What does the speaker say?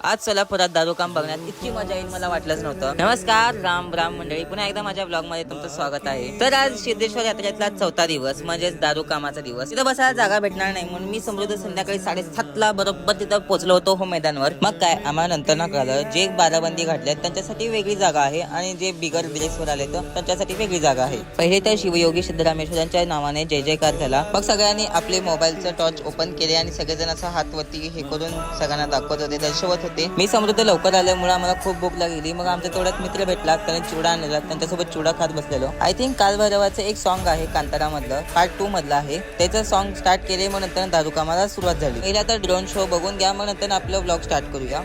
आज सोलापुरात दारू काम बघण्यात इतकी मजा येईल मला वाटलंच नव्हतं. नमस्कार राम राम मंडळी, पुन्हा एकदा माझ्या ब्लॉग मध्ये तुमचं स्वागत आहे. तर आज सिद्धेश्वर यात्रेतला 4था दिवस म्हणजेच दारू कामाचा दिवस. तिथं बसायला जागा भेटणार नाही म्हणून मी समृद्ध संध्याकाळी 7:30ला बरोबर तिथं पोहोचलो होतो हो मैदानावर. मग काय आम्हाला नंतर ना कळलं, जे बाराबंदी घातल्यात त्यांच्यासाठी वेगळी जागा आहे आणि जे बिगर ड्रेसवर आले तर त्यांच्यासाठी वेगळी जागा आहे. पहिले तर शिवयोगी सिद्धरामेश्वरांच्या नावाने जय जयकार झाला. मग सगळ्यांनी आपले मोबाईलचं टॉर्च ओपन केले आणि सगळेजण असं हात वरती हे करून सगळ्यांना दाखवत होते, दर्शवत होते. मी समृद्ध लवकर आल्यामुळे आम्हाला खूप भूक लागली. मग आमच्या तेवढ्यात मित्र भेटला, त्याने चिवडा आणलेला, त्यांच्यासोबत चिवडा खात बसलेलो. आय थिंक कालभैरवाचं एक सॉन्ग आहे कांतारा मधलं, पार्ट 2 मधलं आहे. त्याचं सॉन्ग स्टार्ट केले, मग नंतर दारू कामाला सुरुवात झाली. पहिला तर ड्रोन शो बघून घ्या, मग नंतर आपलं व्लॉग स्टार्ट करूया.